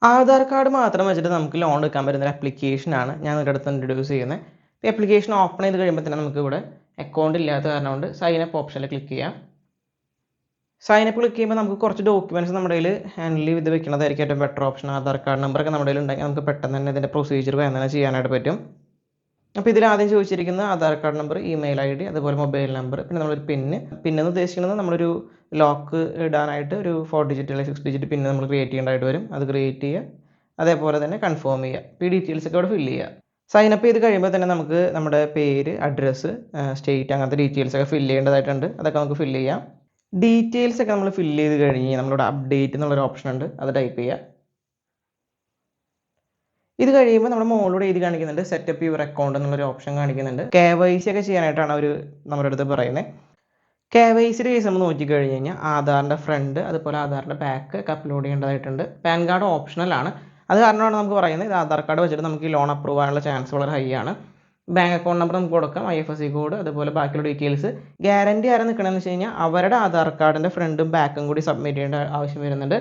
Aadhaar card മാത്രം വെച്ചിട്ട് നമുക്ക് ലോൺ എടുക്കാൻ പറ്റുന്ന ഒരു ആപ്ലിക്കേഷനാണ് ഞാൻ നിങ്ങളുടെ അടുത്ത് ഇൻട്രൊഡ്യൂസ് ചെയ്യുന്നത്. ഈ ആപ്ലിക്കേഷൻ ഓപ്പൺ ചെയ്ത് കഴിയുമ്പോൾ തന്നെ നമുക്ക് ഇവിടെ അക്കൗണ്ട് ഇല്ലാത്ത കാരണം കൊണ്ട് സൈൻ അപ്പ് ഓപ്ഷനിൽ ക്ലിക്ക് ചെയ്യാം. സൈൻ അപ്പ് ക്ലിക്ക് ചെയ്യുമ്പോൾ നമുക്ക് കുറച്ച് ഡോക്യുമെൻറ്റ്സ് നമ്മുടെ കയ്യിൽ ഹാൻഡിൽ ചെയ്ത് വെക്കുന്നതായിരിക്കും ഏറ്റവും ബെറ്റർ ഓപ്ഷൻ. ആധാർ കാർഡ് നമ്പറൊക്കെ നമ്മുടെ കയ്യിൽ ഉണ്ടെങ്കിൽ നമുക്ക് പെട്ടെന്ന് തന്നെ ഇതിൻ്റെ പ്രൊസീജിയർ വേഗം തന്നെ ചെയ്യാനായിട്ട് പറ്റും. അപ്പോൾ ഇതിൽ ആദ്യം ചോദിച്ചിരിക്കുന്ന Aadhaar card number, email ID, അതുപോലെ മൊബൈൽ നമ്പർ, പിന്നെ നമ്മളൊരു പിന്നെന്ന് ഉദ്ദേശിക്കുന്നത് നമ്മളൊരു ലോക്ക് ഇടാനായിട്ട് ഒരു 4 ഡിജിറ്റ് അല്ലെങ്കിൽ 6 ഡിജിറ്റ് പിന്ന് നമ്മൾ ക്രിയേറ്റ് ചെയ്യേണ്ടതായിട്ട് വരും. അത് ക്രിയേറ്റ് ചെയ്യുക, അതേപോലെ തന്നെ കൺഫേം ചെയ്യുക. ഈ ഡീറ്റെയിൽസ് ഒക്കെ അവിടെ ഫില്ല് ചെയ്യുക. സൈൻ അപ്പ് ചെയ്ത് കഴിയുമ്പോൾ തന്നെ നമുക്ക് നമ്മുടെ പേര്, അഡ്രസ്സ്, സ്റ്റേറ്റ്, അങ്ങനത്തെ ഡീറ്റെയിൽസ് ഒക്കെ ഫില്ല് ചെയ്യേണ്ടതായിട്ടുണ്ട്. അതൊക്കെ നമുക്ക് ഫില്ല് ചെയ്യാം. ഡീറ്റെയിൽസ് ഒക്കെ നമ്മൾ ഫില്ല് ചെയ്ത് കഴിഞ്ഞ് നമ്മളിവിടെ അപ്ഡേറ്റ് എന്നുള്ളൊരു ഓപ്ഷൻ ഉണ്ട്, അത് ടൈപ്പ് ചെയ്യുക. ഇത് കഴിയുമ്പോൾ നമ്മുടെ മുകളിലൂടെ എഴുതി കാണിക്കുന്നുണ്ട് സെറ്റപ്പ് യുവർ അക്കൗണ്ട് എന്നുള്ളൊരു ഓപ്ഷൻ കാണിക്കുന്നുണ്ട്. KYC ഒക്കെ ചെയ്യാനായിട്ടാണ് അവർ നമ്മുടെ അടുത്ത് പറയുന്നത്. KYCയുടെ കേസ് നമ്മൾ നോക്കിക്കഴിഞ്ഞ് കഴിഞ്ഞാൽ ആധാറിൻ്റെ ഫ്രണ്ട് അതുപോലെ ആധാറിൻ്റെ ബാക്ക് ഒക്കെ അപ്ലോഡ് ചെയ്യേണ്ടതായിട്ടുണ്ട്. പാൻ കാർഡ് ഓപ്ഷണലാണ്. അത് കാരണമാണ് നമുക്ക് പറയുന്നത് ഇത് ആധാർ കാർഡ് വെച്ചിട്ട് നമുക്ക് ഈ ലോൺ അപ്രൂവ് ആകാനുള്ള ചാൻസ് വളരെ ഹൈ ആണ്. ബാങ്ക് അക്കൗണ്ട് നമ്പർ നമുക്ക് കൊടുക്കാം, IFSC കോഡ്, അതുപോലെ ബാക്കിയുള്ള ഡീറ്റെയിൽസ്. ഗ്യാരണ്ടി ആരാ നിൽക്കണമെന്ന് വെച്ച് കഴിഞ്ഞാൽ അവരുടെ ആധാർ കാർഡിൻ്റെ ഫ്രണ്ടും ബാക്കും കൂടി സബ്മിറ്റ് ചെയ്യേണ്ട ആവശ്യം വരുന്നുണ്ട്.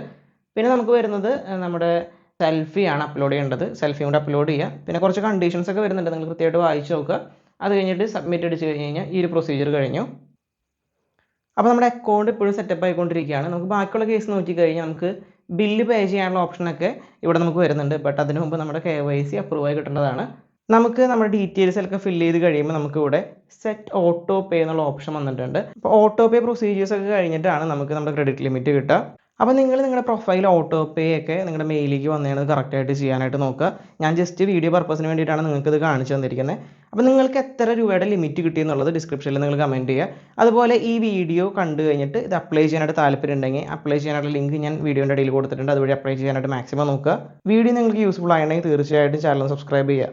പിന്നെ നമുക്ക് വരുന്നത് നമ്മുടെ സെൽഫിയാണ് അപ്ലോഡ് ചെയ്യേണ്ടത്. സെൽഫിയും കൂടെ അപ്ലോഡ് ചെയ്യുക. പിന്നെ കുറച്ച് കണ്ടീഷൻസ് ഒക്കെ വരുന്നുണ്ട്, നിങ്ങൾ കൃത്യമായിട്ട് വായിച്ച് നോക്കുക. അത് കഴിഞ്ഞിട്ട് സബ്മിറ്റ് അടിച്ച് കഴിഞ്ഞ് കഴിഞ്ഞാൽ ഈ ഒരു പ്രൊസീജിയർ കഴിഞ്ഞു. അപ്പോൾ നമ്മുടെ അക്കൗണ്ട് ഇപ്പോഴും സെറ്റപ്പ് ആയിക്കൊണ്ടിരിക്കുകയാണ്. നമുക്ക് ബാക്കിയുള്ള കേസ് നോക്കിക്കഴിഞ്ഞാൽ നമുക്ക് ബില്ല് പേ ചെയ്യാനുള്ള ഓപ്ഷനൊക്കെ ഇവിടെ നമുക്ക് വരുന്നുണ്ട്. ബട്ട് അതിന് മുമ്പ് നമ്മുടെ KYC അപ്രൂവ് ആയി കിട്ടേണ്ടതാണ്. നമുക്ക് നമ്മുടെ ഡീറ്റെയിൽസ് ഒക്കെ ഫില്ല് ചെയ്ത് കഴിയുമ്പോൾ നമുക്ക് ഇവിടെ സെറ്റ് ഓട്ടോ പേ എന്നുള്ള ഓപ്ഷൻ വന്നിട്ടുണ്ട്. അപ്പോൾ ഓട്ടോ പേ പ്രൊസീജിയേഴ്സ് ഒക്കെ കഴിഞ്ഞിട്ടാണ് നമുക്ക് നമ്മുടെ ക്രെഡിറ്റ് ലിമിറ്റ് കിട്ടുക. അപ്പോൾ നിങ്ങൾ നിങ്ങളുടെ പ്രൊഫൈൽ ഓട്ടോ പേ ഒക്കെ നിങ്ങളുടെ മെയിലിലേക്ക് വന്നതാണ് കറക്റ്റായിട്ട് ചെയ്യാനായിട്ട് നോക്കുക. ഞാൻ ജസ്റ്റ് വീഡിയോ പർപ്പസിന് വേണ്ടിയിട്ടാണ് നിങ്ങൾക്ക് ഇത് കാണിച്ചു തന്നിരിക്കുന്നത്. അപ്പോൾ നിങ്ങൾക്ക് എത്ര രൂപയുടെ ലിമിറ്റ് കിട്ടിയെന്നുള്ളത് ഡിസ്ക്രിപ്ഷനിൽ നിങ്ങൾ കമൻറ്റ് ചെയ്യുക. അതുപോലെ ഈ വീഡിയോ കണ്ടു കഴിഞ്ഞിട്ട് ഇത് അപ്ലൈ ചെയ്യാനായിട്ട് താല്പര്യം ഉണ്ടെങ്കിൽ അപ്ലൈ ചെയ്യാനായിട്ട് ലിങ്ക് ഞാൻ വീഡിയോൻ്റെ ഇടയിൽ കൊടുത്തിട്ടുണ്ട്. അതുവഴി അപ്ലൈ ചെയ്യാനായിട്ട് മാക്സിമം നോക്കുക. വീഡിയോ നിങ്ങൾക്ക് യൂസ്ഫുൾ ആയിട്ടുണ്ടെങ്കിൽ തീർച്ചയായിട്ടും ചാനൽ സബ്സ്ക്രൈബ് ചെയ്യുക.